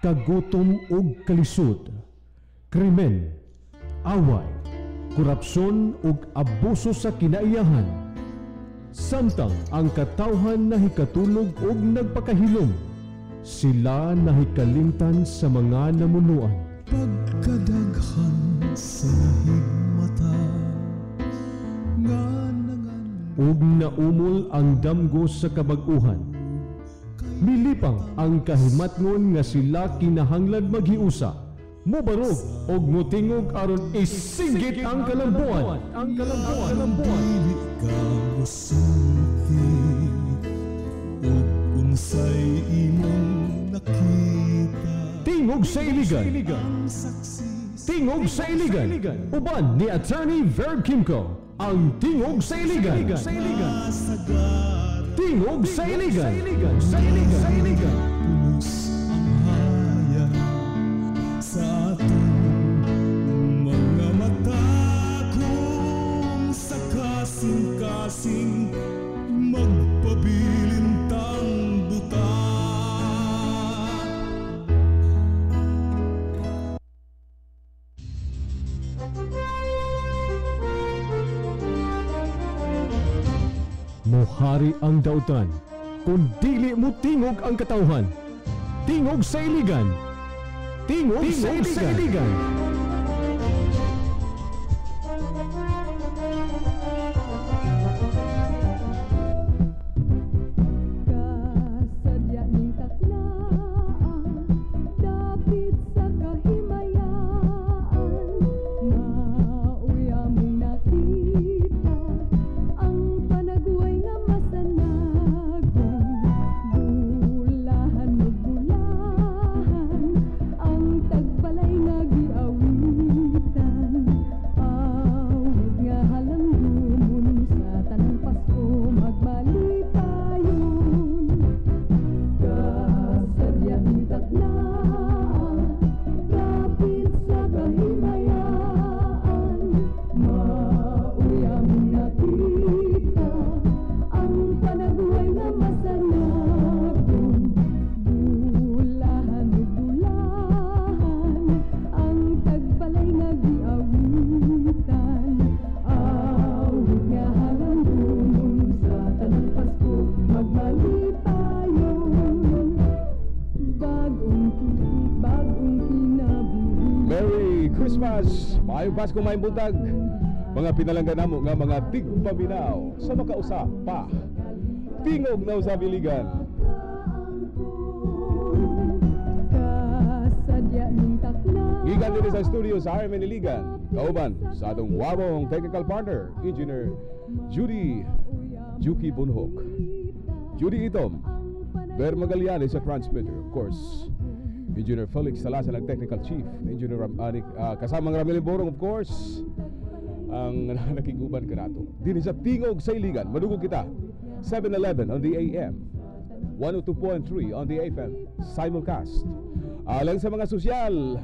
kagutom ug kalisod, krimen, away, korupsyon ug abuso sa kinaiyahan. Samtang ang katawhan nahikatulog ug nagpakahilom, sila nahikalingtan sa mga namunuan. Pagkadaghan sa higmata nga ug naumol ang damgo sa kabag-uhan. Milipang ang kahimatngon nga sila kinahanglan maghiusa, mobarog og motingog aron isinggit ang kalambuan. dili ka musulti ug unsay imong nakita. Tingog sa iligan. Tingog sa iligan. Uban ni Attorney Verb Kimco. Ang Tingog sa iligan. Tingog sa iligan. Pulos ang hayag sa ating mga mata kung sa kasing-kasing magpabilintang buta. Mohari ang dautan, kung dili mo tingog ang katawhan. Tingog sa iligan. Tingog sa iligan. Kasadya ning taklaan, dapit sa kahimayaan, mauya mong nakita ang panagway nga masanagong, bulahan o bulahan, ang tagbalay nga giawitan, awit nga halanggumun sa tanang Pasko magmalipayon. Kasadya ning taklaan, dapit sa kahimayaan, mauya mong nakita ang panagway nga masanagong, bulahan o bulahan, ang tagbalay nga giawitan, awit nga halanggumun sa tanang Pasko magmalipayon. Bagong tuig, bagong kinabuhi. Merry Christmas! Maayong Pasko, maayong buntag. Mga pinalanggan namo nga mga tigpaminaw sa makausa pa. Tingog na sa biligan. Kasadya ning taklaan, Gikan din sa studio sa RMN Iligan. Kauban sa atong wabong technical partner, Engineer Judy Bunhok. Judy Itom, Ber Magaliani sa transmitter, of course. Engineer Felix Salasan ang technical chief. Engineer kasamang Ramil Borong, of course. Ang nakiguban ka nato. Dini sa Tingog sa Iligan, madugog kita. 711 on the AM, 102.3 on the FM, simulcast. Alang sa mga sosyal,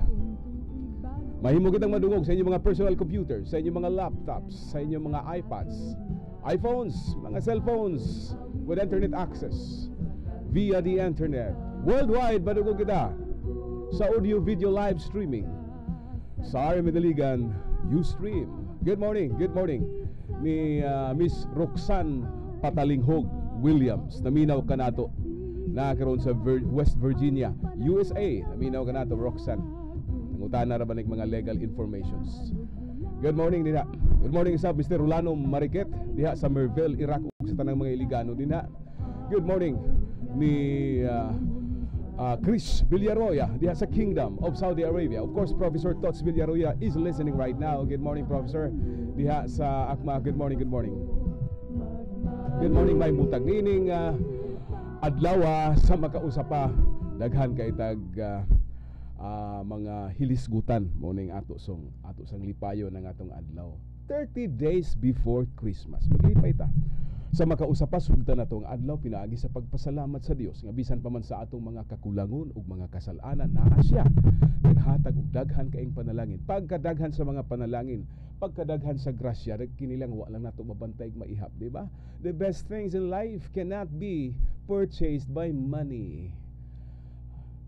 mahimo kitang madungog sa inyong mga personal computers, sa inyong mga laptops, sa inyong mga iPads, iPhones, mga cellphones with internet access via the internet. Worldwide, madungog kita sa audio-video live streaming sa RMN Daligan Ustream. Good morning ni Miss Roxanne Patalinghog Williams. Naminaw ka nato na karon sa West Virginia, USA. Naminaw ka nato, Roxanne. Nangutana ra ba ning mga legal informations. Good morning diha. Good morning sa Mr. Rolano Mariquet diha sa Merville, Iraq, ug sa tanang mga Iligano diha. Good morning ni Chris Villaroya diha sa Kingdom of Saudi Arabia. Of course, Professor Tots Villaroya is listening right now. Good morning, Professor. Diha sa Akma. Good morning. Good morning, may butag nining adlaw sa makausapa. Daghan kay tag mga hilisgutan mo ning ato sang lipayo ng atong adlaw. 30 days before Christmas. Maglipay ta. Sa makausapa sugdan natong adlaw pinaagi sa pagpasalamat sa Dios nga bisan pa man sa atong mga kakulangon ug mga kasalanan naa siya naghatag og daghan kaayong panalangin. Pagkadaghan sa mga panalangin, pagkadaghan sa grasya, kinilang wa lang nato mabantay ug maihap, di ba? The best things in life cannot be purchased by money.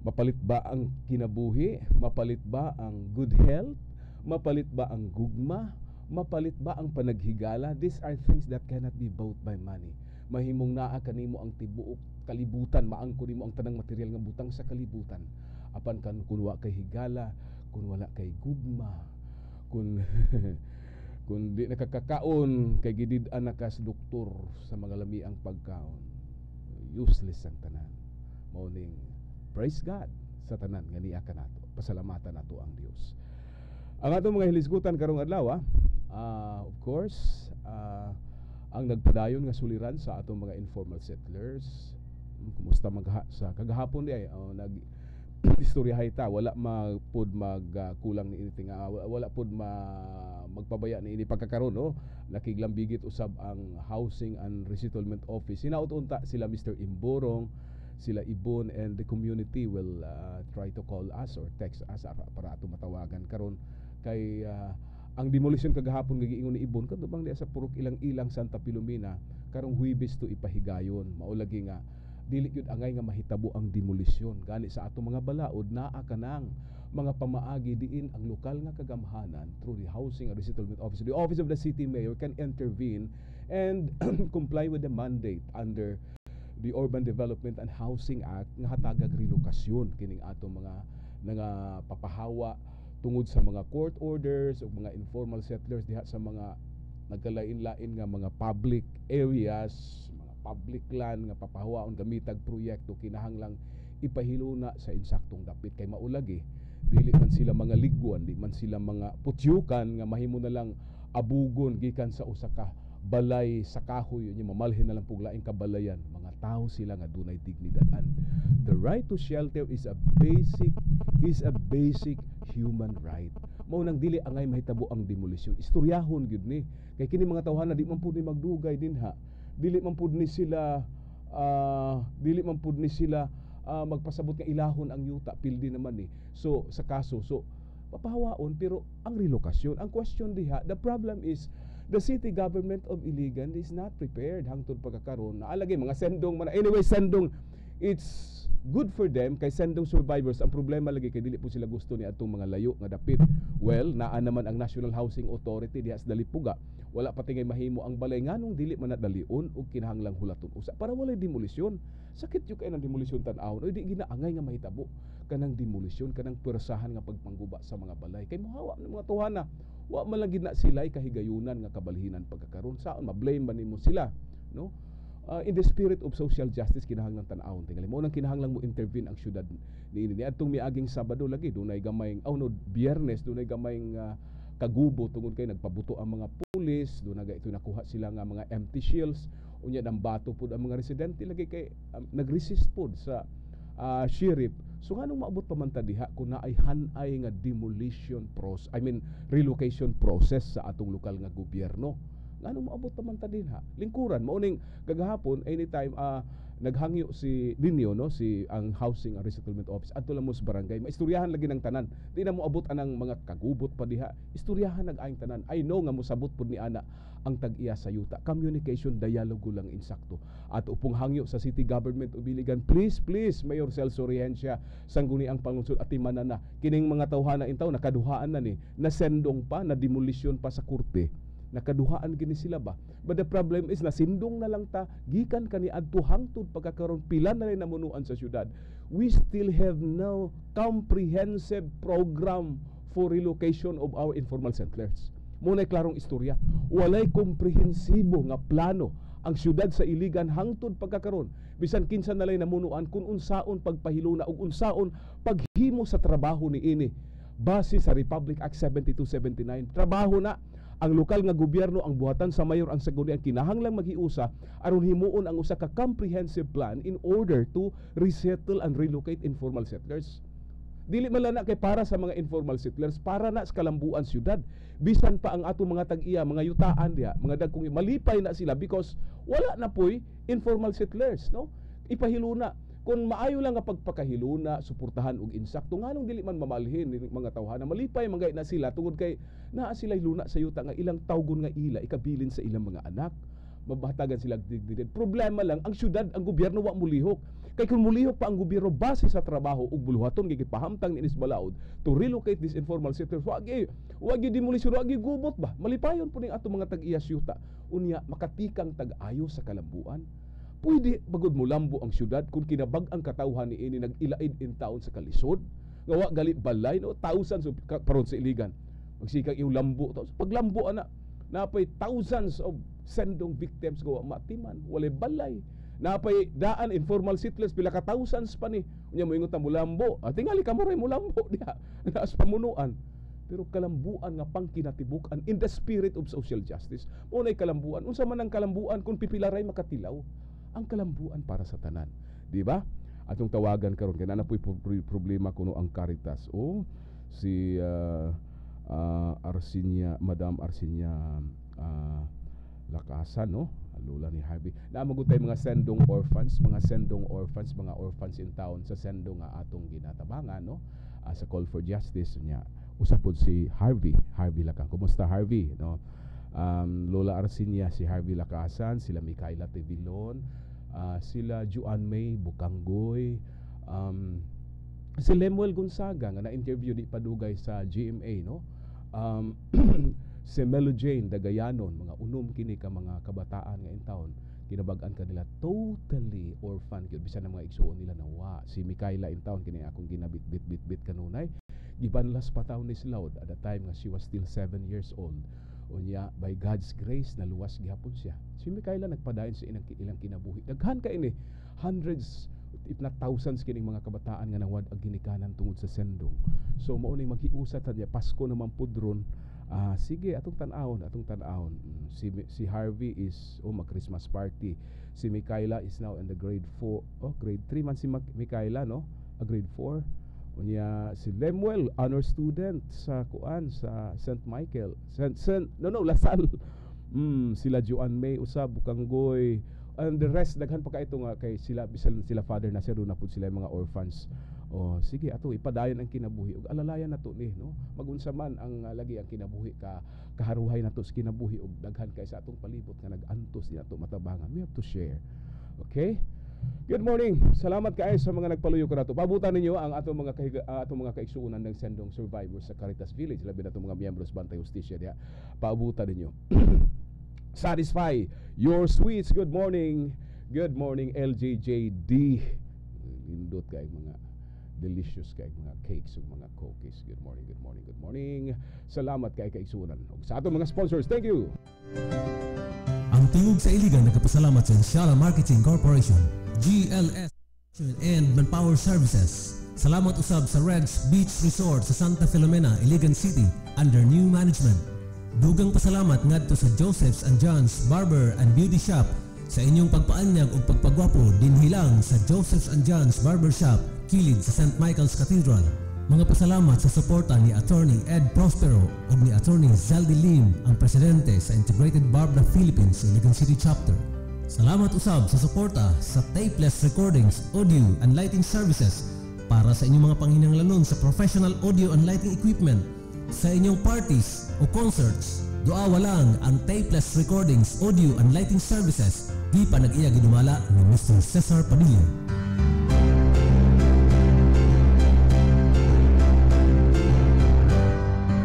Mapalit ba ang kinabuhi? Mapalit ba ang good health? Mapalit ba ang gugma? Mapalit ba ang panaghigala? These are things that cannot be bought by money. Mahimong naa kanimo ang tibuok kalibutan, maangko nimo ang tanang material nga butang sa kalibutan. Apan kan kun wa kay higala, kun wala kay gugma, kun kun di nakakakaon kay gidid-an na kas doktor sa mga lami ang pagkaon, useless ang tanan. Mao ning praise God sa tanan nga niya kanato. Pasalamatan nato ang Dios. Ang atong mga hilisgutan karong adlaw, of course, ang nagpadayon nga suliran sa atong mga informal settlers. Kumusta sa kagahapon di ay istoryahay ta, wala magpud magkulang ni ini nga wala pud magpabaya ni ini pagkakaron, no? Nakiglambigit usab ang Housing and Resettlement Office. Sinaut-unta sila Mr. Imborong, sila Ibon, and the community will try to call us or text us para ato matawagan karon kay ang demolition kagahapon nga giingon ni Ibon kadto bang diya sa purok ilang-ilang Santa Filomena karong Huwebes to ipahigayon. Mao lagi nga dili gyud angay nga mahitabo ang demolisyon gani sa ato mga balaod naa kanang mga pamaagi diin ang lokal nga kagamhanan through the Housing and Resettlement Office. The Office of the City Mayor can intervene and comply with the mandate under the Urban Development and Housing Act nga hatagag relokasyon kining ato mga papahawa tungod sa mga court orders o mga informal settlers diha sa mga nagkalain-lain nga mga public areas, public land nga papahawaon gamitag proyekto kinahanglang ipahiluna sa insaktong dapit kay maulagi dili man sila mga ligwan, di man sila mga putyukan nga mahimo na lang abugon gikan sa usa ka balay sa kahoy nya mamalhin na lang puglaing kabalayan. Mga tao sila nga dunay dignidad, and the right to shelter is a basic human right. Mao nang dili angay mahitabo ang demolisyon. Istoryahon gyud ni kay kini mga tawhana di man pud ni magdugay dinha, dili man pud ni sila magpasabot nga ilahon ang yuta, pildi naman ni. So sa kaso papahawaon pero ang relokasyon, ang question diha, the problem is the city government of Iligan is not prepared hangtod pagkakaroon na alagay mga sendong man. Anyway, sendong, it's good for them kay sendong survivors. Ang problema lagi kay dili po sila gusto ni atong mga layo nga dapit. Well, naa naman ang National Housing Authority diha sa Dalipuga. Wala pa tingay mahimo ang balay nganong dili man nadalion og kinahanglang hulaton usa para walay demolisyon. Sakit yung kay nang demolisyon tan-awon. O di ginaangay nga mahitabo kanang demolisyon, kanang pwersahan nga pagpangguba sa mga balay. Kay mohawa ng mga tuwana, wa man lang gid na sila kahigayunan nga kabalhinan pagkakaroon. Saon ma-blame ba nimo sila, no? In the spirit of social justice kinahanglang tan-awon tingali mo nang kinahanglang mo intervene ang syudad niini. Adtong miaging Sabado lagi dunay gamayng Biyernes dunay gamayng kagubo tungod kay nagpabuto ang mga pulis, dunay ito nakuha sila nga mga empty shields, unya nang bato pud ang mga residente lagi kay nagresist pud sa sheriff. So nganong maabot pa man ta diha kung naay hanay nga relocation process sa atong lokal nga gobyerno. Nganong maabot pa man ta dinha? Lingkuran mao ning kagahapon anytime naghangyo si Linyo, no, si ang Housing and Resettlement Office adto lang mo sa barangay, maistoryahan lagi ng tanan. Di na mo abot anang mga kagubot pa diha. Istoryahan nag-aing tanan. I know nga mo sabot pud ni ana ang tag-iya sa yuta. Communication, dialogo lang insakto. At upong hangyo sa City Government of Iligan, please Mayor Celso Rehensya, sangguni ang pangunsod at timanana kining mga tawhana intaw nakaduhaan na ni, nasendong pa, na demolisyon pa sa korte. Nakaduhaan gini sila ba? But the problem is nasindong na lang ta gikan kani adto hangtod pagkakaroon pila na rin namunuan sa syudad. We still have no comprehensive program for relocation of our informal settlers. Muna'y klarong istorya, walay komprehensibo nga plano ang syudad sa Iligan hangtod pagkakaroon. Bisan kinsa na lang namunuan kung unsaon pagpahiluna ug unsaon paghimo sa trabaho ni ini base sa Republic Act 7279. Trabaho na ang lokal nga gobyerno, ang buhatan sa mayor, ang sagunian kinahanglang maghiusa aron himuon ang usa ka comprehensive plan in order to resettle and relocate informal settlers. Dili man lang na kay para sa mga informal settlers, para na sa kalambuan syudad. Bisan pa ang ato mga tag-iya, mga yutaan diha, mga dagkong malipay na sila because wala na poy informal settlers, no? Ipahiluna. Kung maayo lang nga pagpakahiluna, suportahan og insakto, nganong dili man mamalhin ni mga tawhana, malipay mangay na sila tungod kay naa sila luna sa yuta nga ilang tawgon nga ila ikabilin sa ilang mga anak. mabahatagan sila dignidad. Problema lang ang syudad, ang gobyerno wa mulihok. Kay kung mulihok pa ang gobyerno base sa trabaho ug buluhaton gipahamtang ni Balaod to relocate this informal sector. Wag demolisyon, wag gubot ba. Malipayon po ning ato mga tag-iya syuta. Unya makatikang tag-ayo sa kalambuan. Pwede bagod mo lambo ang syudad kung kinabag ang katawhan ni ini nag-ilaid in taon sa kalisod. Nga wa gali balay no thousands of paron sa Iligan. Magsikag yung lambo to. Pag lambo ana napay thousands of sendong victims ko matiman, walay balay. Napay daan informal settlers pila ka thousands pa ni. Unya moingon ta mo lambo. Tingali ka mo ray mo lambo diha. Naas pamunuan. Pero kalambuan nga pangkinatibukan in the spirit of social justice. Unay kalambuan. Unsa man ang kalambuan kung pipilaray makatilaw? Ang kalambuan para sa tanan, di ba? Atong tawagan karon kay na po'y problema kuno ang Caritas. Si Arsinia, Madam Arsinia Lakasan, no? Lula ni Harvey. Naamagutay mga sendong orphans, mga orphans in town sa sendong nga atong ginatabangan, no? Sa call for justice niya. Usapod si Harvey Lakasan. Kumusta Harvey, no? Lola Arsinia, si Harvey Lakasan, sila Micaela Tevilon, sila Juan May Bukanggoy, si Lemuel Gonzaga nga na-interview di padugay sa GMA, no? Si Melo Jane Dagayanon, mga unom kini ka mga kabataan nga in town, kinabag-an kanila totally orphan gyud bisan ang mga igsuon nila nawa. Si Micaela in town kini akong ginabit kanunay, gibanlas pa taon ni Slaud at the time nga she was still 7 years old. Unya by God's grace naluwas gihapon siya. Si Micaela nagpadayon sa ilang kinabuhi. Daghan ka ini, hundreds if not thousands kining mga kabataan nga nawad ang ginikanan tungod sa sendong. So mao ni maghiusat niya Pasko naman pudron. Sige atong tan-awon. Si Harvey is mag-Christmas party. Si Micaela is now in the grade 4. Grade 3 man si Micaela, no? Grade 4. Unya si Lemuel honor student sa St. Michael. Lasal. Sila Juan May usab Bukanggoy and the rest daghan pa kaito nga kay sila bisan sila father na na pud sila mga orphans. Sige ato ipadayon ang kinabuhi ug alalayan nato ni, no? Magunsa man ang lagi ang kinabuhi kaharuhay nato sa kinabuhi ug daghan kay sa atong palibot nga nag-antos ni ato matabangan. We have to share. Okay? Good morning. Salamat kaayo sa mga nagpaluyo ko nato. Pabutan ninyo ang atong mga kaigsuonan ng sendong survivors sa Caritas Village, labi na itong mga miyembros Bantay Justisya diha. Pabutan ninyo. Satisfy your sweets. Good morning. Good morning LJJD. Lindot kay mga delicious kay mga cakes ug mga cookies. Good morning, good morning, good morning. Salamat kay kaigsuonan ug sa atong mga sponsors. Thank you. Ang Tingog sa Iligan nagpasalamat sa Inshallah Marketing Corporation, GLS and Manpower Services. Salamat usab sa Reds Beach Resort sa Santa Filomena, Iligan City under new management. Dugang pasalamat ngadto sa Joseph's and John's Barber and Beauty Shop sa inyong pagpaanyag ug pagpagwapo dinhilang sa Joseph's and John's Barber Shop kilid sa St. Michael's Cathedral. Mga pasalamat sa suporta ni Attorney Ed Prospero o ni Attorney Zaldi Lim, ang presidente sa Integrated Barbara Philippines Iligan City Chapter. Salamat usab sa suporta sa Tapeless Recordings, Audio and Lighting Services para sa inyong mga panghinanglanon sa professional audio and lighting equipment. Sa inyong parties o concerts, duawa lang ang Tapeless Recordings, Audio and Lighting Services. Di pa nag-iya ginumala ni Mr. Cesar Padilla.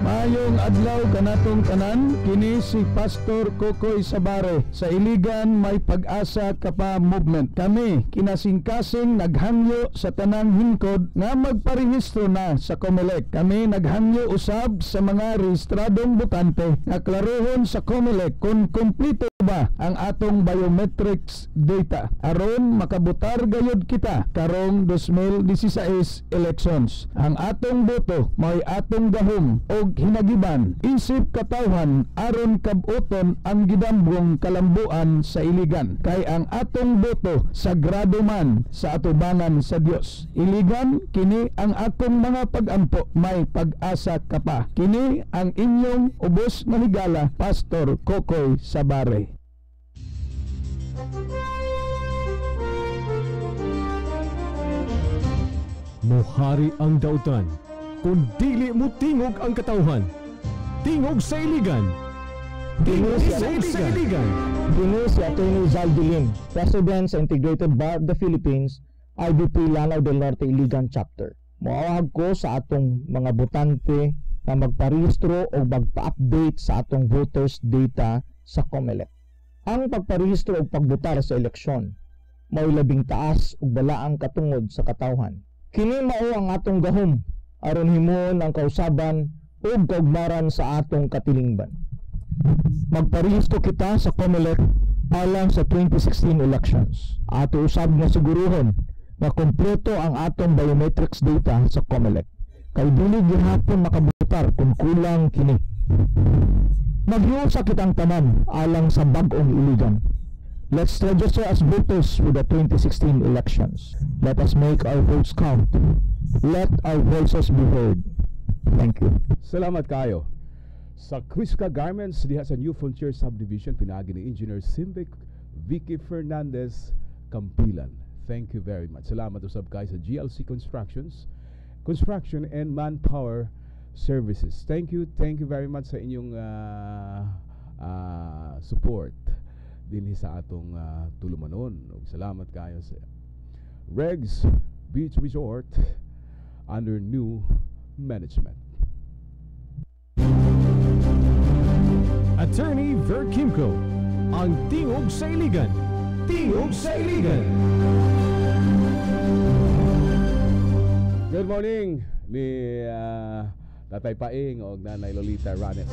Mayong adlaw kanatong tanan, kini si Pastor Kokoy Sabare sa Iligan May Pag-asa Kapa Movement. Kami kinasingkasing naghangyo sa tanang hingkod nga magparehistro na sa COMELEC. Kami naghangyo usab sa mga rehistradong botante nga klarohon sa COMELEC kung kumplito ba ang atong biometrics data aron makabutar gayud kita karong 2016 elections. Ang atong boto may atong gahom og hinagiban isip katawhan aron kabuton ang gidambong kalambuan sa Iligan, kay ang atong boto sagrado man sa atubangan sa Dios. Iligan, kini ang akong mga pag-ampo, may pag-asa ka pa. Kini ang inyong ubos nga higala, Pastor Kokoy Sabare. Mohari ang dautan, kung dili mo tingog ang katawhan. Tingog sa Iligan. Tingog sa Iligan. Kini si Atty. Zal Dilim, President sa Integrated Bar of the Philippines, IBP Lanao del Norte Iligan Chapter. Moawag ko sa atong mga botante na magparehistro o magpa-update sa atong voters data sa COMELEC. Ang pagparehistro o pagbotar sa eleksyon mao labing taas ug balaang katungod sa katawhan. Kini mao ang atong gahom aron himuon ang kausaban ug kaugmaran sa atong katilingban. Magparehistro kita sa COMELEC alang sa 2016 elections. Ato usab nga siguruhon na kompleto ang atong biometrics data sa COMELEC. Kay dili gihapon makabutar kung kulang kini. Maghiusa kitang tanan alang sa bag-ong iligan. Let's register as voters with the 2016 elections. Let us make our votes count. Let our voices be heard. Thank you. Salamat kayo. Sa Crisca Garments diha sa New Frontier Subdivision pinagi ni Engineer Simvic Vicky Fernandez Campilan. Thank you very much. Salamat usab kay sa GLC Construction and Manpower Services. Thank you very much sa inyong support dinhi sa atong tulumanon. Salamat kayo sa Regs Beach Resort under new management. Attorney Ver Kimco, ang Tingog sa Iligan. Tingog sa Iligan. Good morning ni Tatay Paing o Nanay Lolita Ranes.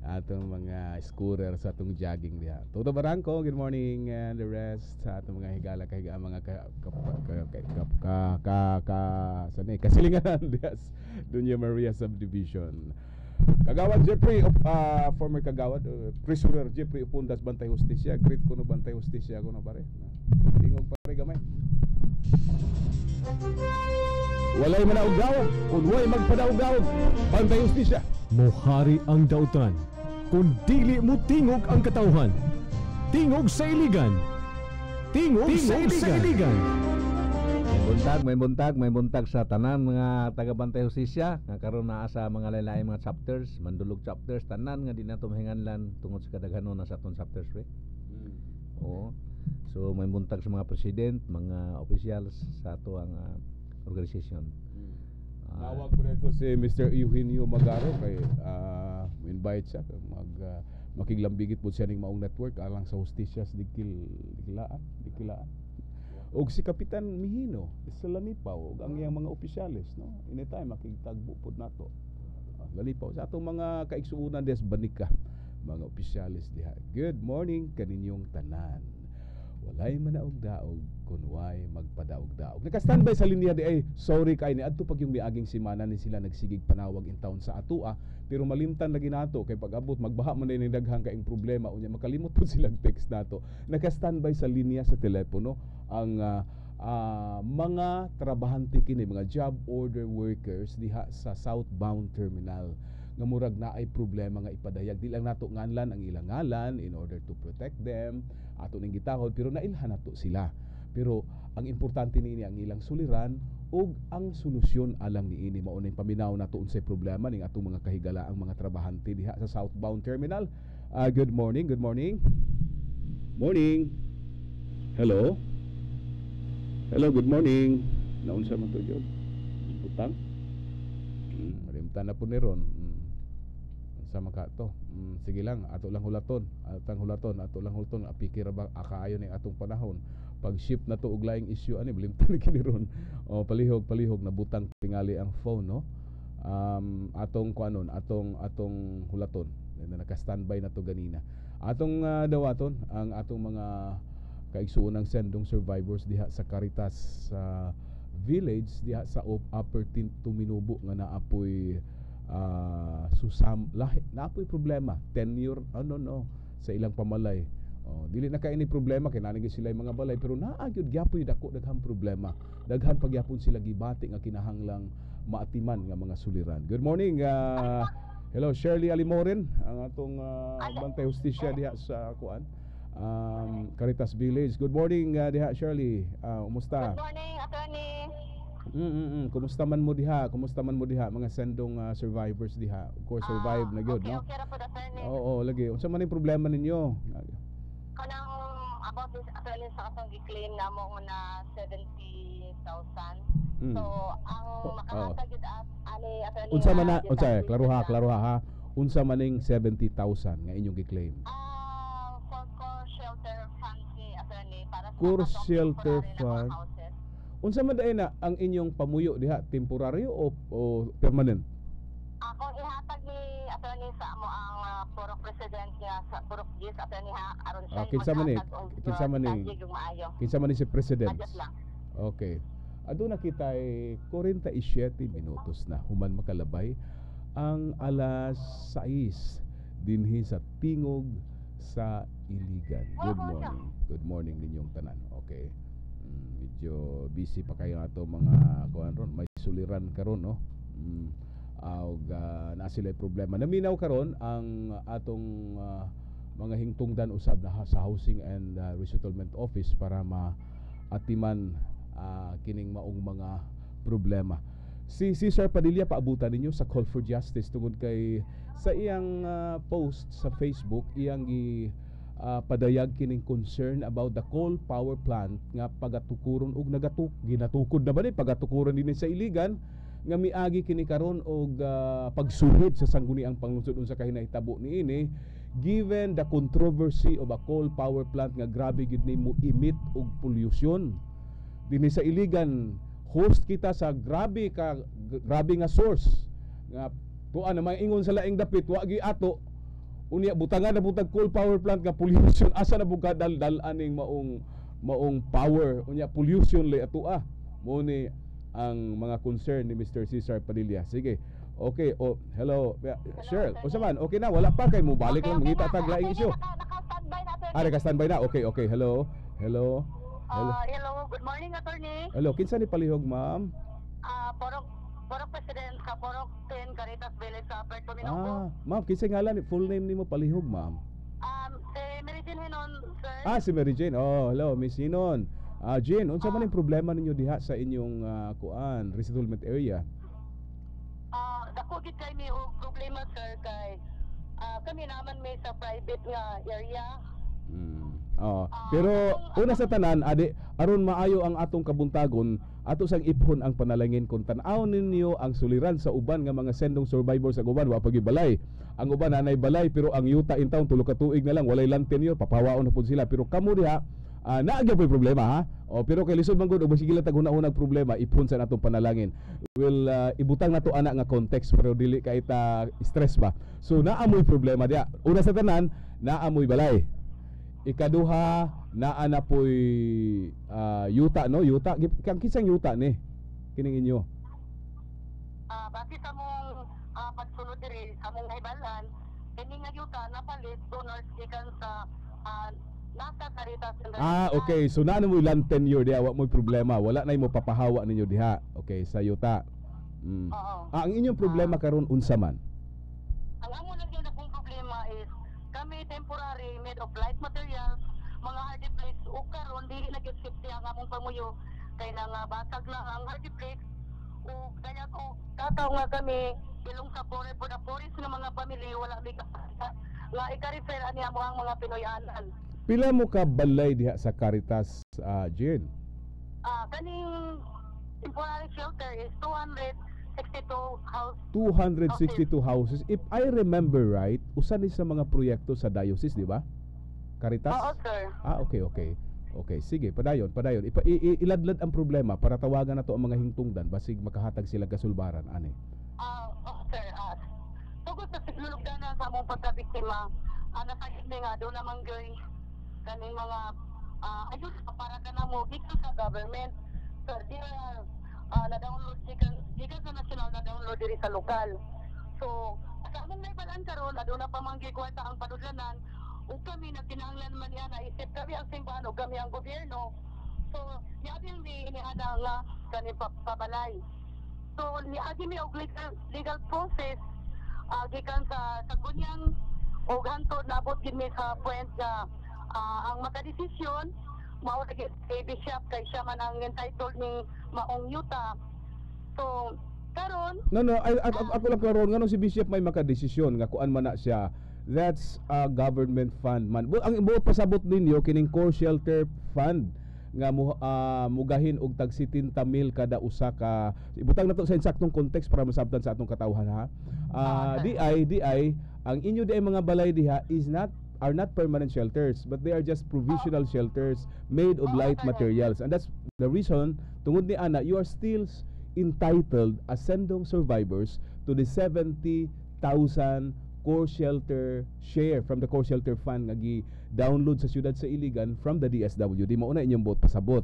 Atong mga scooter sa atong jogging diha. Todo Barangco, good morning and the rest sa atong mga higala kahiga mga kasilinganan diha Dunya Maria Subdivision. Kagawad Jeffrey former kagawad Treasurer Jeffrey Upundas Bantay Justisya, great kuno Bantay Justisya kuno pare. Tingog pare gamay. Walay manaugaw, kun way magpadaugawog, Bantay Justisya. Mohari ang dautan, kung dili mo tingog ang katawhan. Tingog sa Iligan. Tingog sa Iligan. May buntag sa tanan mga taga-Bantay Justisya nga karon naa sa mga lain-lain mga chapters, mandulog chapters tanan nga di nato mahinganlan tungod sa kadaghanon na sa aton chapters we. Oo. So may buntag sa mga president, mga officials sa ato ang organisasyon. Nawag ko nito si Mr. Eugenio Magaro kay invite siya makiglambigit po siya ning maong network alang sa Justisya dikilaan. Og si Kapitan Mihino sa Lanipaw og ang iyang mga opisyalis no anytime makigtagbo pod nato Lanipaw sa atong mga kaigsuunan des Banika mga opisyalis diha. Good morning kaninyong tanan. Walay manaog-daog kun way magpadaog-daog. Naka-standby sa linya di ay sorry kay ni adto pag yung miaging semana ni sila nagsigig panawag in town sa atua pero malimtan lagi nato kay pag-abot magbaha man ni daghang kaing problema unya makalimot po silang text nato. Naka-standby sa linya sa telepono ang mga trabahante kini mga job order workers diha sa southbound terminal nga murag na ay problema nga ipadayag di lang nato nganlan ang ilang ngalan in order to protect them ato ning gitahod pero nailhan nato sila pero ang importante niini ang ilang suliran ug ang solusyon alang niini mao ning paminaw nato unsay problema ning atong mga kahigalaang mga trabahante diha sa southbound terminal. Good morning hello good morning naunsa man to jud utang malimtan na po ni ron sa maka to sige lang ato lang hulaton apikira ba akaayo ning atong panahon pag ship na to og laing issue ani malimtan ni kini ron o palihog nabutang tingali ang phone no atong kuanon atong hulaton na naka-standby na to ganina atong dawaton ang atong mga kaigsuonang sendong survivors diha sa Caritas village diha sa Upper Tuminubo nga naapoy naapoy problema tenure sa ilang pamalay. Dili na kay ni problema kay nanay sila mga balay pero naagyud gyapon dako daghang problema. Daghan pagyapon sila gibati nga kinahanglang maatiman nga mga suliran. Good morning. Hello Shirley Alimoren ang atong Bantay Justisya diha sa kuan. Caritas Village. Good morning diha Shirley. Umusta? Good morning, attorney. Kumusta man mo diha? Kumusta man mo diha mga sendong survivors diha? Of course survive na gyud, no? Okay ra po attorney. Oo, lagi. Unsa man yung problema ninyo? Kanang about this attorney sa atong gi-claim namo na 70,000. Mm. So ang makahatag gid ani attorney. Unsa man na, klaruha ha. Unsa maning 70,000 nga inyong gi-claim? For core shelter funds ni attorney para sa Core atong shelter temporary na mga fund. houses. Unsa man daay na ang inyong pamuyo diha, temporary o permanent? Ako ihatag ni attorney sa amo ang purok president nga sa purok GIS attorney ha aron siya kinsa man ni? Kinsa man ni? Kinsa man ni si president? Adjust lang. Okay. Aduna kita 47 minutos na human makalabay ang alas 6 dinhi sa tingog sa Iligan. Good morning. Good morning ninyong tanan. Okay. Medyo busy pa kayo ato mga kuan ron, may suliran karon, no. Na sila problema. Naminaw karon ang atong mga hingtungdan usab na sa Housing and Resettlement Office para maatiman kining maong mga problema. Si Sir Padilla paabutan ninyo sa Call for Justice tungod kay sa iyang post sa Facebook iyang padayag kining concern about the coal power plant nga pagatukuron og ginatukod na ba ni pagatukuron dinhi sa Iligan nga miagi kini karon og pagsuhid sa sangguniang panglungsod unsa ka hinahitabo niini given the controversy of a coal power plant nga grabe gid ni mo emit og pollution dinhi sa Iligan. Host kita sa grabe nga source nga tuan na maingon sa laing dapit wa gi ato unya butangan na butag coal power plant nga pollution asa na bugad dal-aning maong power unya pollution lay ato mo ni ang mga concern ni Mr. Cesar Padilla. Sige. Okay. Oh, hello. Cheryl, unsa man? Okay na, wala pa kay mo balik lang mangita tag laing issue. Naka-standby na attorney. Naka-standby na. Okay. Hello. Hello. Hello, good morning attorney. Hello, kinsa ni palihog, ma'am? Porok president sa Porok 10 Caritas Village sa Puerto Minongo. Ma'am, kinsa ngalan full name nimo palihog, ma'am? Si Mary Jane Hinon, sir. Si Mary Jane. Oh, hello, Miss Hinon. Jane, unsa man yung problema ninyo diha sa inyong resettlement area? Dako gid kay mi og problema sir kay kami naman may sa private nga area. Pero una sa tanan aron maayo ang atong kabuntagon ato sang iphon ang panalangin kung tan-aw ninyo ang suliran sa uban nga mga sendong survivors sa uban wa pagibalay. Ang uban nanay balay pero ang yuta in town tulo ka tuig na lang walay lang tenure papawaon na pud sila pero kamo diha naagya po problema ha. Pero kay lisod man gud og sige lang tag una-unang problema iphon sa natong panalangin. Will ibutang nato ana nga context pero dili kay ta stress ba. So naamoy problema diha. Una sa tanan naamoy balay. Ikaduha naa na poy yuta no yuta kang kisang yuta ni kining inyo Bakit among pagsunod diri among nahibalan kini nga yuta napalit donors gikan sa nasa Caritas. Okay, so naa na mo ilang tenure diha wa mo problema wala na mo papahawa ninyo diha. Okay, sa yuta. Ang inyong problema karon unsa man? Ang amo lang gyud akong problema is kami temporary made of light materials, mga hardy plates ug karon dili na gyud safety ang among pamuyo kay nang basag na ang hardy plates ug kaya ko tataw nga kami ilong sa pore for the forest ng mga pamilya wala mi nga ika-refer ani amo ang mga Pinoyanan. Pila mo ka balay diha sa Caritas, Jen? Kaning temporary shelter is 262 houses. If I remember right, usa ni sa mga proyekto sa diocese, di ba? Caritas? Oo, sir. Okay, sige, padayon. Iladlad ang problema para tawagan nato ang mga hingtungdan basig makahatag sila kasulbaran ani. Sir. Tugod sa siglulugdanan sa among pagkabiktima, nasagit ni nga doon naman gay kaning mga ayun para kanamo dito sa government. Sir, na-download gikan sa national na-download diri sa lokal. So, sa among naibalaan karon aduna pa man kwarta ang padudlanan ug kami nagkinahanglan man niya naisip kami ang simbahan ug kami ang gobyerno. So, niabing ni iniana nga kani pabalay. So, niagi mi og legal process gikan sa gunyang ug hantod naabot gid mi sa point nga ang makadesisyon mao na kay bishop kay siya man ang entitled ning maong yuta So, karon No, ako lang karon ngano si Bishop may makadesisyon nga kuan man na siya. That's a government fund man. Ang buot pasabot ninyo kining core shelter fund nga mugahin og tag 70 mil kada usa ka. Ibutang nato sa insaktong context para masabtan sa atong katawhan ha. DI ang inyo di mga balay diha are not permanent shelters, but they are just provisional shelters made of light materials, and that's the reason tungod ni ana you are still entitled as sendong survivors to the 70,000 core shelter share from the core shelter fund nga gi-download sa siyudad sa Iligan from the DSWD. Mao na inyong buot pasabot.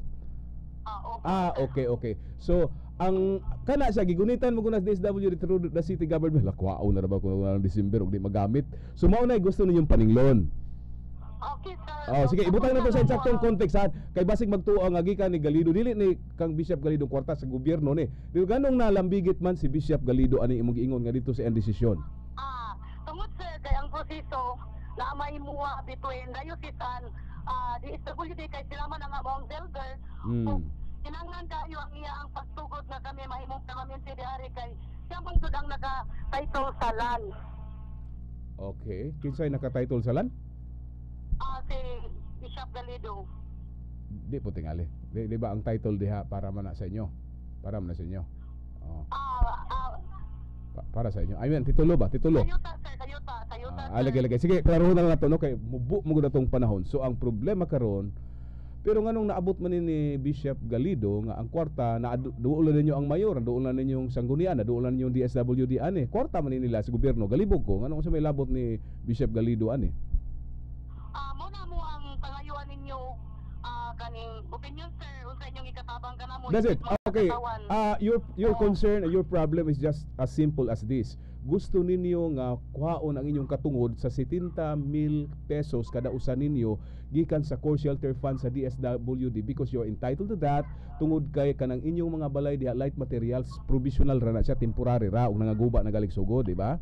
Okay. So ang kana siya gigunitan mo kunas DSWD through the city government. Lakwao na ba kung December og di magamit. So mao na gusto ninyong paninglon. okay, sir. Sige, ibutang na to sa eksaktong context ha. Kay basig magtuo ang gikan ni Galido dili ni kang Bishop Galido kwarta sa gobyerno ni. Di ganong nalambigit man si Bishop Galido ani imong giingon nga dito sa desisyon. Tungod sir kay ang proseso na may muwa between dayosisan DSWD kay sila man ang among builder. So, kinanglan kayo ang iya ang pagtugod na kami mahimong permanente diari kay siya man gud ang naka-title sa land. Okay, kinsay naka-title sa land? Si Bishop Galido. Di po tingali. Di ba ang title diha para man na sa inyo? Para man na sa inyo. Para sa inyo. I mean, titulo ba? Titulo. Sayuta, sir. Sayuta. Lagay. Sige, klarohon na lang nato no kay mubo mo gud atong panahon. So ang problema karon pero nganong naabot man ni Bishop Galido nga ang kwarta na duulan ninyo ang mayor, duulan ninyo yung sanggunian, duulan ninyo yung DSWD ani. Kwarta man nila sa gobyerno. Galibog ko nganong sa may labot ni Bishop Galido ani. Muna mo ang pangayuan ninyo kaning opinion sir unsa inyong ikatabang kanamo. That's it. Okay. Your concern, your problem is just as simple as this. Gusto ninyo nga kuhaon ang inyong katungod sa 70 mil pesos kada usa ninyo gikan sa core shelter fund sa DSWD because you're entitled to that tungod kay kanang inyong mga balay diha light materials provisional ra na siya, temporary ra ug nangaguba na galig sugod, di ba?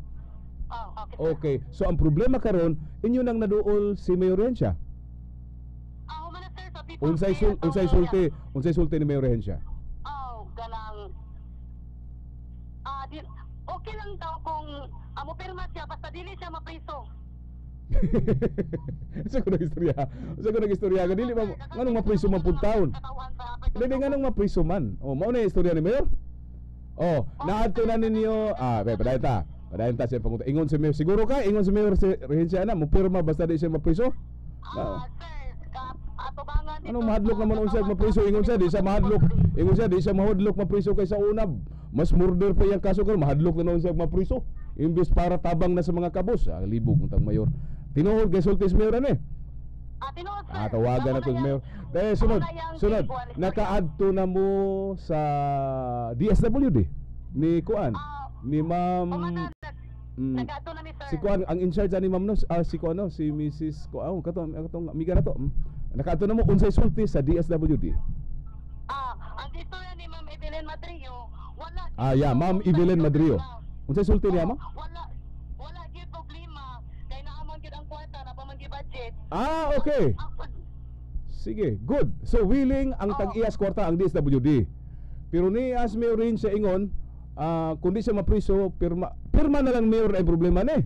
Okay. So ang problema karon inyo nang naduol si Mayor Rehencia. Unsay sulti ni Mayor Rehencia? Ganang okay lang daw kung mo pirma siya basta dili siya mapriso. Sa ko istorya dili ba nganong mapriso man pud taon? Dili nganong mapriso man. Mao na istorya ni Mayor. Naadto na ninyo padayon ta siya pangunta. Ingon si Mayor siguro ka ingon si Mayor Rehencia na mo pirma basta di siya mapriso? Atubangan Anong mahadlok naman unsay mapriso ingon siya di siya mahadlok. Ingon siya di siya mahadlok mapriso kaysa unab. Mas murder pa yang kaso karon mahadlok na unsay mapriso. Imbes para tabang na sa mga kabos. Libog untang mayor. Tinuod kay sultis mayor ani. Tinuod sir. Tawagan na to mayor. Sunod. Nakaadto na mo sa DSWD ni Kuan. Ni Ma'am nagato na ni sir. Si Kuan ang in charge ani Ma'am no si Kuan no si Mrs. Kuan katong miga na to. Nakaadto na mo unsay sulti sa DSWD. Ang istorya ni Ma'am Evelyn Madrio wala. Ma'am Evelyn Madrio. Unsay sulti niya ma'am? Wala gyud problema kay naaman gyud ang kwarta na pamanggi budget. Okay. Sige, good. So willing ang tag-iyas kwarta ang DSWD. Pero ni as Mayor rin siya ingon, kundi siya mapriso, pirma na lang Mayor ay problema ni.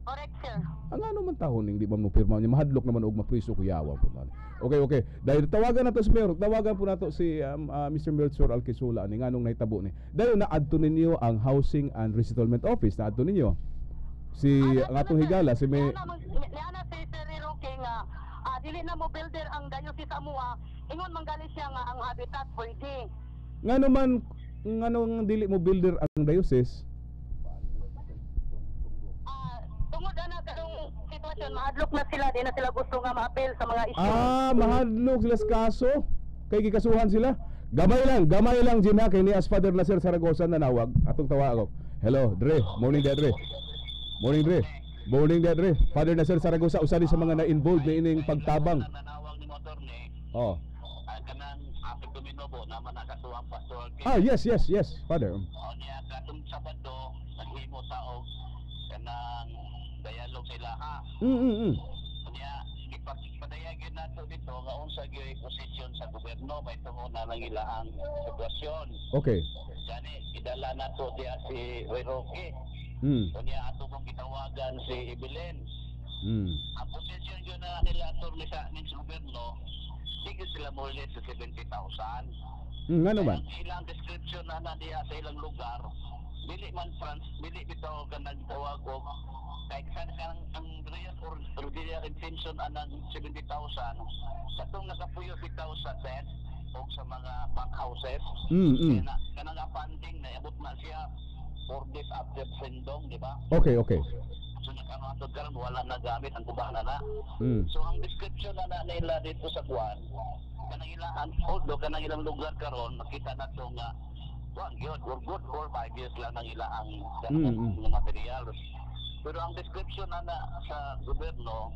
Correct sir. Ang ano man tahon hindi ba mo pirma niya mahadlok naman og mapriso kuyawa po man. Okay. Dahil tawagan nato si Mayor, tawagan po nato si Mr. Melchor Alquisula ni nganong nahitabo ni. Dahil naadto ninyo ang Housing and Resettlement Office, naadto ninyo. Si ang atong higala si may Liana si Sir Roque nga dili na mo builder ang diocese amua. Ingon manggali siya nga ang habitat pwede. Nganong dili mo builder ang diocese? Tungod na karong sitwasyon, mahadlok na sila, di na sila gusto nga ma-appeal sa mga issue. Mahadlok sila sa kaso. Kay gikasuhan sila. Gamay lang Gina kay ni as Father Nasir Saragosa nanawag. Atong tawa ako. Hello, Dre. Morning Dre. Father Nasir Saragosa usa sa mga na-involved na ining pagtabang. Nanawag ni motor ni. Kanang apik Dominobo naman nakasuwang pastor. Yes, Father. Niya katong Sabado naghimo sa og kanang dialog sa ilaha. Niya gipadayagan na nato dito nga unsa gyud posisyon sa gobyerno may tungod na ng ilang sitwasyon. Okay. Gani idala nato diya si Roy Roque. Kunya ato kong gitawagan si Evelyn. Ang posisyon yun na nila attorney sa amin sa gobyerno, sige sila mo ulit sa 70,000. Nga naman? Ang ilang description na diya sa ilang lugar, dili man France, dili bitaw ka nagtawag o kahit saan ka ang real or dili intention anang 70,000 sa itong nakapuyo bitaw sa debt o sa mga bank houses. Kanang funding na abot na siya 4 days after sendong, di ba? Okay, okay. So nakamatod karon wala na gamit ang kubana na. So ang description na nila dito sa buwan, kanang ilang although kanang ilang lugar karon makita na to nga good for 5 years lang ang ilang mga materials. Pero ang description na sa gobyerno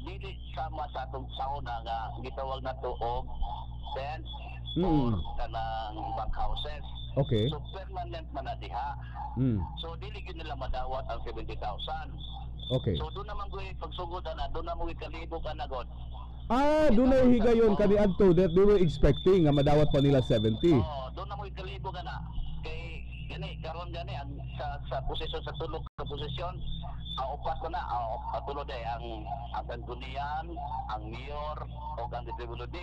dili sama sa atong sauna nga gitawag na to og tent or kanang bank houses. Okay. So permanent man na diha. So dili gyud nila madawat ang 70,000. Okay. So doon naman gawin pagsugod na doon naman kalibo ka na god. Doon na higayon kaniadto that they were expecting nga madawat pa nila 70. Doon naman kalibo ka na. Kay gani karon gani ang sa posisyon sa tulog ka posisyon, upas ko na tulo day ang sanggunian, ang mayor o ang DPWD.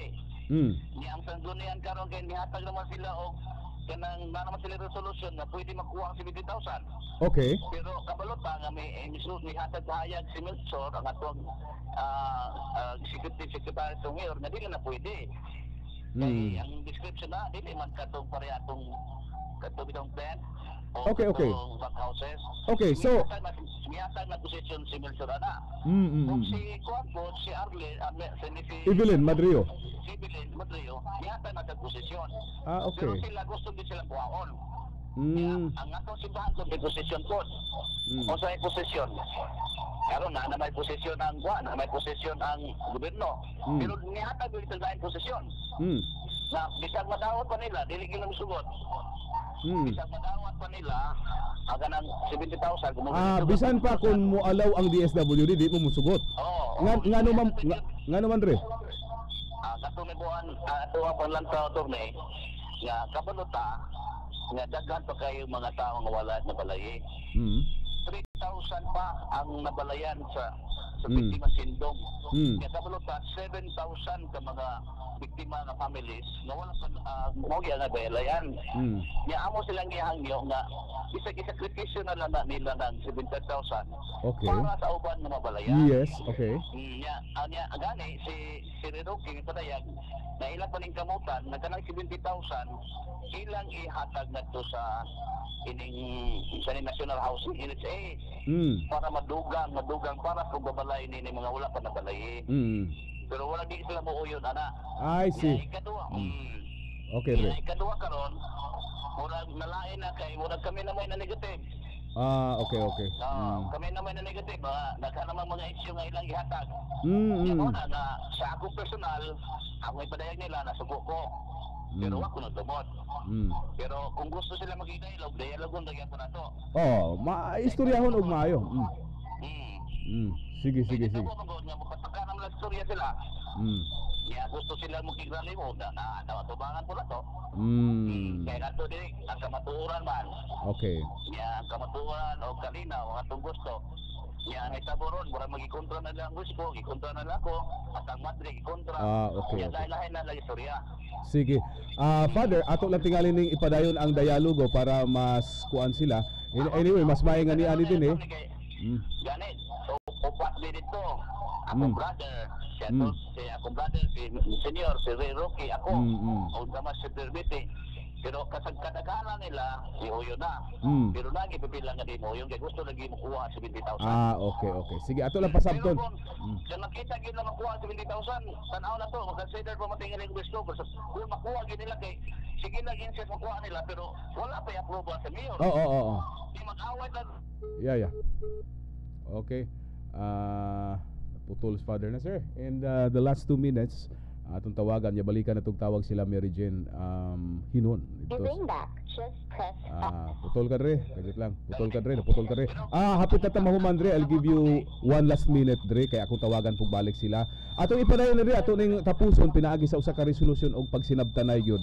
Ni ang sanggunian karon kay nihatag naman sila og kanang naman sila resolution na pwede makuha ang 70,000. Okay. Pero kabalot pa nga may emisyon ni hatag hayag si Milsor ang atong executive secretary sa mayor na dili na pwede. Kay ang description na dili man katong parehong katong bitong plan. Okay. Bank houses. Okay, so miyatag na posisyon si Milsor na. Kung si Kuanpo, si Arle, si Evelyn Madrio. Evelyn Madrio, miyatag na sa posisyon. Okay. Pero sila gusto din silang buhaon. Ang atong simbahan kung may posisyon po. O sa posisyon. Karon na may posisyon ang buwan, may posisyon ang gobyerno. Pero nihatag yung itong posisyon. Na bisag madawat pa nila, dili gyud misugot. Bisag madawat pa nila, aga ng 70,000. Bisan pa kung mo alaw ang DSWD, di mo musugot. Nga naman Dre? Kato may buwan, ito ang panlantaw turne, nga kabalota, nga daghan pa kayo mga tao nga wala at nabalayi. 3,000 pa ang nabalayan sa biktima sindong. Nga kabalota, 7,000 ka mga biktima nga families nga wala pa mogya nga balayan. Nga amo silang gihangyo nga isakripisyo na lang nila ng 70,000 para sa uban nga mabalayan. Yes, okay. Anya gani si Redoking padayag na ilang paning kamutan na kanang 70,000 ilang ihatag nadto sa sa National Housing NHA para madugang para kung babalay ni mga wala pa nabalay. Pero wala di sila muuyon ana. I see. Ikaduha. Okay, Dre. Ikaduha karon murag nalain na kay murag kami na may na negative. Okay. Kami na may na negative nagka namang mga issue nga ilang ihatag. Na sa akong personal ako may padayag nila nasugo ko. Pero ako nagdumot. Pero kung gusto sila mag-dialogue, dialogon lagyan ko na to. Maistoryahon og maayo. Sige. Nga mapataka naman ang storya sila. Kaya gusto sila mag-igrali mo na natubangan ko na to. Kaya nato din, ang kamatuuran man. Okay. Kaya ang kamatuuran o kalina o atong gusto. Kaya ang itaboron, mura mag-ikontra na lang gusto, ikontra na lang ako, at ang madre, ikontra. Okay. Kaya dahil na lang istorya. Sige. Father, ato lang tingali ning ipadayon ang dialogo para mas kuan sila. Anyway, mas maayong ani din eh. Ganit, upat din ito. Akong brother, si senior, si Ray Rocky, ako, o naman si Perbiti. Pero kasagkadagalan nila, si Oyo na. Pero lagi pipilang nga di mo, yung gusto lagi makuha 70,000. Okay. Sige, ato lang pasabton. Kung nakita gid na makuha 70,000, tanaw na to, mag-consider pa matingal yung gusto. Kung makuha gid nila kay, sige lang insist makuha nila, pero wala pa yung approval sa mayor. Oo. Di mag-away lang. Yeah. Okay. Putol's father na sir. And the last 2 minutes, Atong tawagan, ya balikan natong tawag sila Mary Jane Hinon. Putol ka dre, kagit lang. Putol ka dre. Hapit na tamahuman dre, I'll give you 1 last minute dre kay akong tawagan pug balik sila. Atong ipadayon na dre ato ning tapuson pinaagi sa usa ka resolution og pagsinabtanay gyud.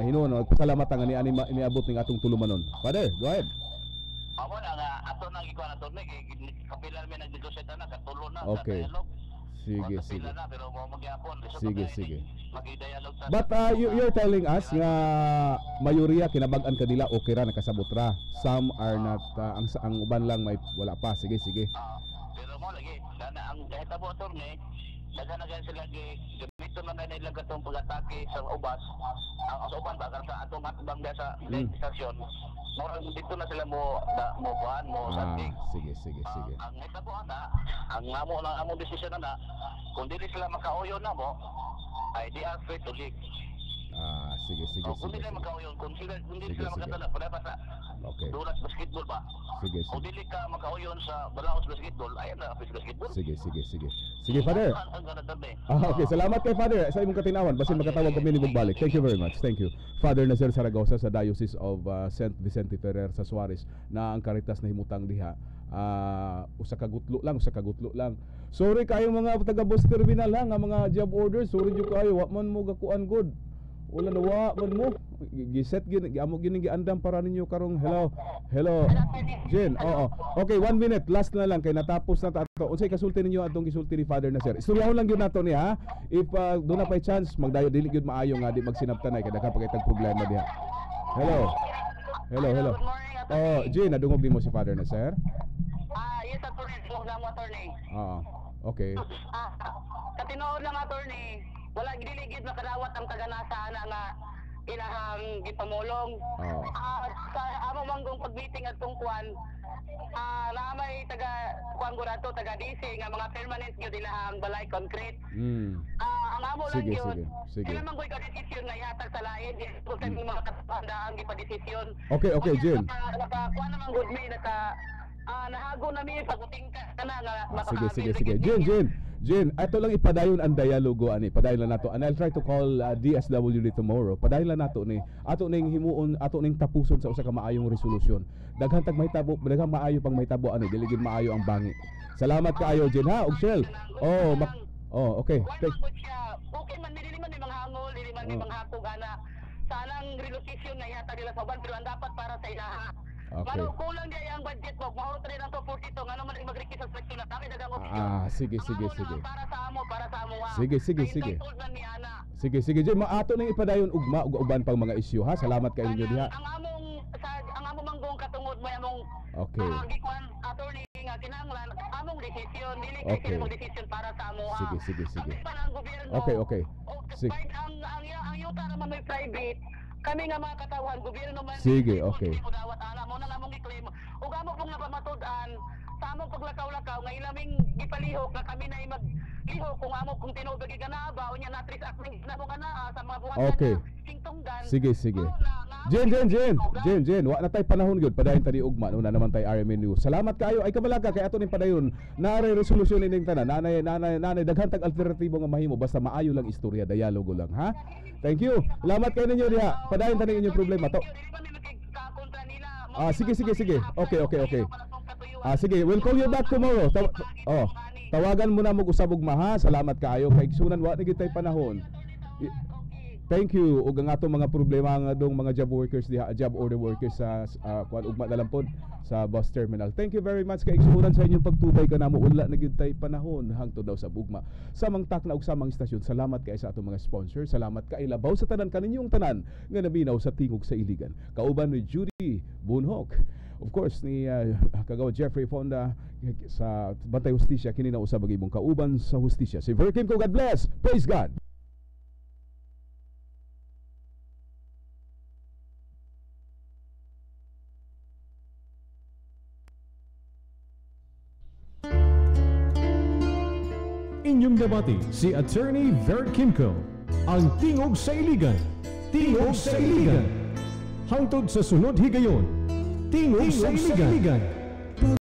Hinon, pasalamat nga niabot ning atong tulumanon. Father, go ahead. Amo na nga ato nang ikuan ato ni kapilar mi nag-negotiate na katulo na sa Okay. dialogue. Sige. Na, pero mo magyapon. Sige. Magi-dialogue sa. But you're telling us nga mayoriya kinabag-an kanila okay ra nakasabot ra. Some are not ang uban lang may wala pa. Sige. Pero mo lagi kana ang kahit abo attorney daghan sila gamito man na nila gatong pag-atake sa ubas. Ang sa uban ba sa atong matbang sa stasyon. Murag dito na sila mo kuan mo sandig. Sige. Ang hitabo na ang amo desisyon na kung dili sila makauyon na mo ay di are free to leave. Sige. Kung dili makauyon, kung dili sila makatala pala pa sa duras basketball ba? Sige. Kung dili ka makauyon sa balaos basketball, ayan na office basketball. Sige, Father. Okay, salamat kay Father sa imong katinawan. Basin makatawag kami nibog balik. Thank you very much. Thank you. Father Nazer Saragosa sa Diocese of St. Vicente Ferrer sa Suarez na ang Caritas na himutang diha. Usa ka gutlo lang. Sorry kayo mga taga bus terminal ha nga mga job orders. Sorry jud kayo wa man mo gakuan good. Wala na wa man mo. Giset giamo gining giandam para ninyo karong hello. Jen, oo. Okay, 1 minute last na lang kay natapos na tato. Unsay kasulti ninyo atong gisulti ni Father Nazer? Istoryahon lang gyud nato ni ha. If do na pay chance magdayo dili gyud maayo nga di magsinabtanay kay daghan pa kay tag problema diha. Hello. Oh, Jen, nadungog nimo si Father Nazer? Yes, attorney. Attorney. Okay. Katinood lang, attorney. Wala giligid na kadawat ang taganasa nga ilahang gipamulong. Sa amo manggong pag-meeting at tungkuan, na may kuan gurato taga DC nga mga permanent gyud ilahang balay concrete. Ang amo lang gyud. Sige. Kailan man koy ka desisyon na ihatag sa lain, kung sa mga katandaan gipa-desisyon. Okay, Jen. Kuan naman good me nahago na mi paguting ka na nga. Sige. Jen, ato lang ipadayon ang dialogo ani. Padayon lang nato. And I'll try to call DSWD tomorrow. Padayon lang nato ni ato ning himuon, ato ning tapuson sa usa ka maayong resolusyon. Daghang maayo pang mahitabo ani, dili gyud maayo ang bangi. Salamat kaayo Jen ha, og Shell. Okay. Okay man dili man mga hangol, dili man mga hatog ana. Sanang relocation na ihatag nila sa uban pero ang dapat para sa ilaha. Okay. Mano kulang di ang budget mo. Mahurot rin ang 242. Ngano man mag-request sa seleksyon na kami dagang opsyon. Sige. Para sa amo. Sige. Jen, maato nang ipadayon ugma ug uban pang mga isyu ha. Salamat kay inyo diha. Ang among manggong katungod mo among gikuan attorney nga kinahanglan among desisyon dili kay sila mo desisyon para sa amo. Sige. Ang gobyerno. Okay. Sige. Ang yuta naman may private. Kami nga mga katawan, gobyerno man. Sige, okay. Mo na namong i-claim. Ug amo kung napamatud-an sa among paglakaw-lakaw nga ilaming gipalihok nga kami na maglihok kung amo kung tinubig ganaba unya na tris acting na mo kana sa mga buhat na singtunggan. Sige. Jen, wa na tay panahon gyud padayon tadi ugma una naman tay RMN News. Salamat kaayo ay kabalaga kay ato ning padayon. Naray resolusyon ning tanan. Nanay daghan tag alternatibo nga mahimo basta maayo lang istorya, dialogo lang ha. Thank you. Salamat kayo ninyo diha. Padayon tani inyong problema to. Sige. Okay. Sige, we'll call you back tomorrow. Tawagan mo na mo usab ug maha. Salamat kaayo kay sunan wa ni tay panahon. Thank you ug ang ato mga problema nga dong mga job workers diha, job order workers sa kuan ugma na lang pod sa bus terminal. Thank you very much kay igsunan sa inyong pagtubay kanamo ulla na gyud tay panahon hangtod daw sa bugma. Samang takna ug samang istasyon. Salamat kay sa atong mga sponsor. Salamat kay labaw sa tanan kaninyong tanan nga naminaw sa tingog sa Iligan. Kauban ni Judy Bunhok. Of course ni kagawa Jeffrey Fonda sa Bantay Hustisya kini na usab ang imong kauban sa hustisya. Si Verkim ko, God bless. Praise God. Inyong debate si Attorney Vert Kimco, ang Tingog sa Iligan. Tingog sa Iligan. Hangtod sa sunod higayon. Tingog sa Iligan.